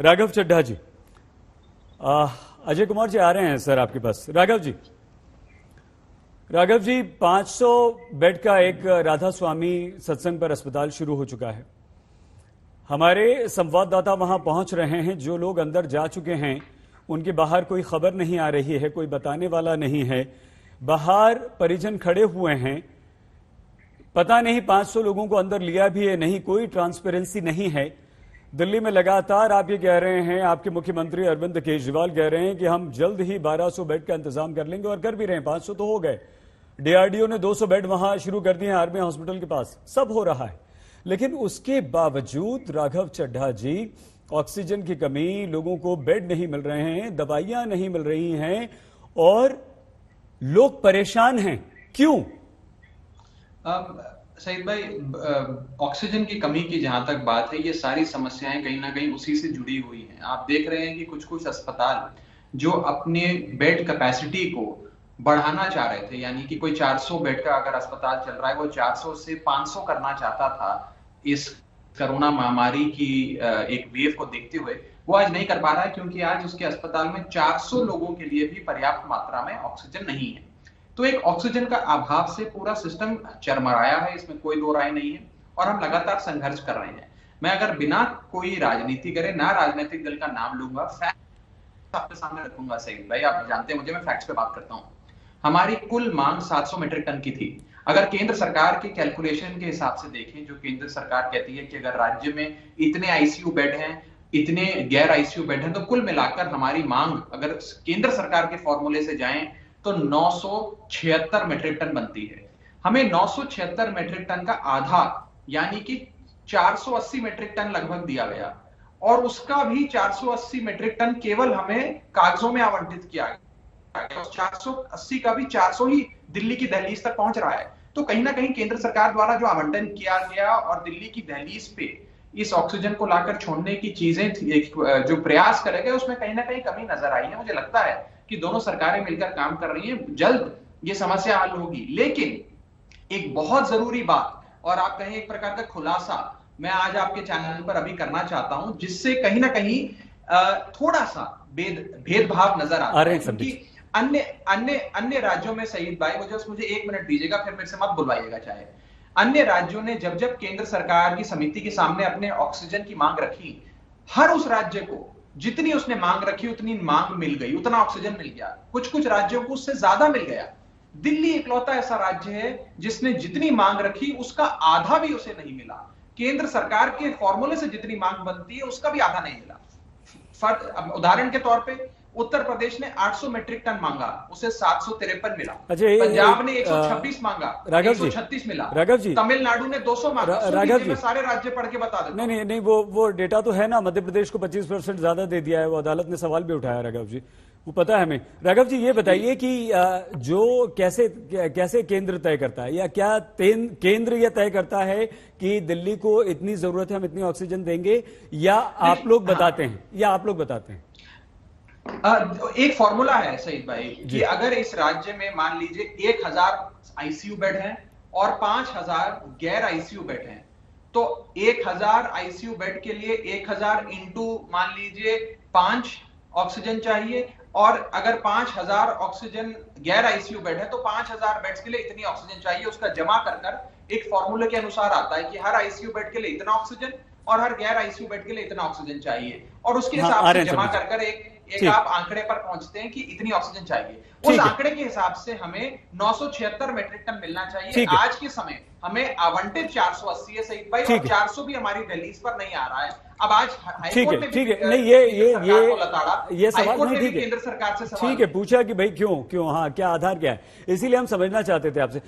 राघव चड्ढा जी, अजय कुमार जी आ रहे हैं सर आपके पास। राघव जी 500 बेड का एक राधा स्वामी सत्संग पर अस्पताल शुरू हो चुका है। हमारे संवाददाता वहां पहुंच रहे हैं। जो लोग अंदर जा चुके हैं उनके बाहर कोई खबर नहीं आ रही है, कोई बताने वाला नहीं है। बाहर परिजन खड़े हुए हैं, पता नहीं 500 लोगों को अंदर लिया भी है नहीं, कोई ट्रांसपेरेंसी नहीं है। दिल्ली में लगातार आप ये कह रहे हैं, आपके मुख्यमंत्री अरविंद केजरीवाल कह रहे हैं कि हम जल्द ही 1200 बेड का इंतजाम कर लेंगे, और कर भी रहे हैं। 500 तो हो गए, डीआरडीओ ने 200 बेड वहां शुरू कर दिए हैं आर्मी हॉस्पिटल के पास, सब हो रहा है। लेकिन उसके बावजूद राघव चड्ढा जी, ऑक्सीजन की कमी, लोगों को बेड नहीं मिल रहे हैं, दवाइयां नहीं मिल रही हैं और लोग परेशान हैं। क्यों? सईद भाई, ऑक्सीजन की कमी की जहां तक बात है, ये सारी समस्याएं कहीं ना कहीं उसी से जुड़ी हुई हैं। आप देख रहे हैं कि कुछ कुछ अस्पताल जो अपने बेड कैपेसिटी को बढ़ाना चाह रहे थे, यानी कि कोई 400 बेड का अगर अस्पताल चल रहा है, वो 400 से 500 करना चाहता था इस कोरोना महामारी की एक वेव को देखते हुए, वो आज नहीं कर पा रहा है, क्योंकि आज उसके अस्पताल में 400 लोगों के लिए भी पर्याप्त मात्रा में ऑक्सीजन नहीं है। तो एक ऑक्सीजन का अभाव से पूरा सिस्टम चरमराया है, इसमें कोई दो राय नहीं है, और हम लगातार संघर्ष कर रहे हैं। मैं अगर बिना कोई राजनीति करे, ना राजनीतिक दल का नाम लूंगा, फैक्ट आपके सामने रखूंगा। सही भाई, आप जानते हैं मुझे, मैं फैक्ट्स पे बात करता हूं। हमारी कुल मांग 700 मीट्रिक टन की थी। अगर केंद्र सरकार के कैलकुलेशन के हिसाब से देखें, जो केंद्र सरकार कहती है कि अगर राज्य में इतने आईसीयू बेड हैं, इतने गैर आईसीयू बेड हैं, तो कुल मिलाकर हमारी मांग अगर केंद्र सरकार के फॉर्मूले से जाएं तो 976 मीट्रिक टन बनती है। हमें 976 मीट्रिक टन का आधा, यानी कि 480 मीट्रिक टन लगभग दिया गया, और उसका भी 480 मीट्रिक टन केवल हमें कागजों में आवंटित किया गया। 480 का भी 400 ही दिल्ली की दहलीज तक पहुंच रहा है। तो कहीं ना कहीं केंद्र सरकार द्वारा जो आवंटन किया गया और दिल्ली की दहलीज पे इस ऑक्सीजन को लाकर छोड़ने की चीजें जो प्रयास करे गए, उसमें कहीं ना कहीं कमी नजर आई है। मुझे लगता है कि दोनों सरकारें मिलकर काम कर रही हैं, जल्द ये समस्या हल होगी। लेकिन एक बहुत जरूरी बात, और आप कहें एक प्रकार का खुलासा, मैं आज आपके चैनल पर अभी करना चाहता हूं, जिससे कहीं ना कहीं थोड़ा सा भेदभाव नजर आ रहा है। क्योंकि अन्य राज्यों में, सईद भाई मुझे 1 मिनट दीजिएगा, फिर मेरे से मत बुलवाइएगा चाहे। अन्य राज्यों ने जब जब केंद्र सरकार की समिति के सामने अपने ऑक्सीजन की मांग रखी, हर उस राज्य को जितनी उसने मांग रखी उतनी मांग मिल गई, उतना ऑक्सीजन मिल गया। कुछ कुछ राज्यों को उससे ज्यादा मिल गया। दिल्ली इकलौता ऐसा राज्य है जिसने जितनी मांग रखी उसका आधा भी उसे नहीं मिला। केंद्र सरकार के फॉर्मूले से जितनी मांग बनती है उसका भी आधा नहीं मिला। उदाहरण के तौर पे उत्तर प्रदेश ने 800 मीट्रिक टन मांगा, उसे 753 मिला। पंजाब ने 126 मांगा, 136 मिला। राघव जी, तमिलनाडु ने 200 मांगा। राघव जी, सारे राज्य पढ़ के बता देता हूं। नहीं, वो डेटा तो है ना, मध्य प्रदेश को 25% ज्यादा दे दिया है, वो अदालत ने सवाल भी उठाया। राघव जी, वो पता है हमें। राघव जी, ये बताइए कि जो कैसे केंद्र तय करता है, या क्या केंद्र यह तय करता है कि दिल्ली को इतनी जरूरत है, हम इतनी ऑक्सीजन देंगे, या आप लोग बताते हैं? एक फॉर्मूला है सईद भाई कि अगर इस राज्य में मान लीजिए 1000 आईसीयू बेड हैं और 5000 गैर आईसीयू बेड हैं, तो 1000 आईसीयू बेड के लिए 1000 इंटू मान लीजिए 5 ऑक्सीजन चाहिए, और अगर 5000 ऑक्सीजन गैर आईसीयू बेड है तो 5000 बेड्स के लिए इतनी ऑक्सीजन चाहिए। उसका जमा कर एक फॉर्मूले के अनुसार आता है कि हर आईसीयू बेड के लिए इतना ऑक्सीजन और हर गैर आईसीयू बेड के लिए इतना ऑक्सीजन चाहिए, और उसके हिसाब से जमा कर एक आप आंकड़े पर पहुंचते हैं कि इतनी ऑक्सीजन चाहिए। उस आंकड़े के हिसाब से हमें 976 मीट्रिक टन मिलना चाहिए। आज के समय हमें आवंटित 480 है सईद भाई, और 400 भी हमारी दहलीज पर नहीं आ रहा है। अब आज हाईकोर्ट ने ठीक है, नहीं ये सवाल नहीं, ठीक है, केंद्र सरकार से ठीक है, पूछा कि भाई क्यों, हाँ, क्या आधार क्या है, इसीलिए हम समझना चाहते थे आपसे।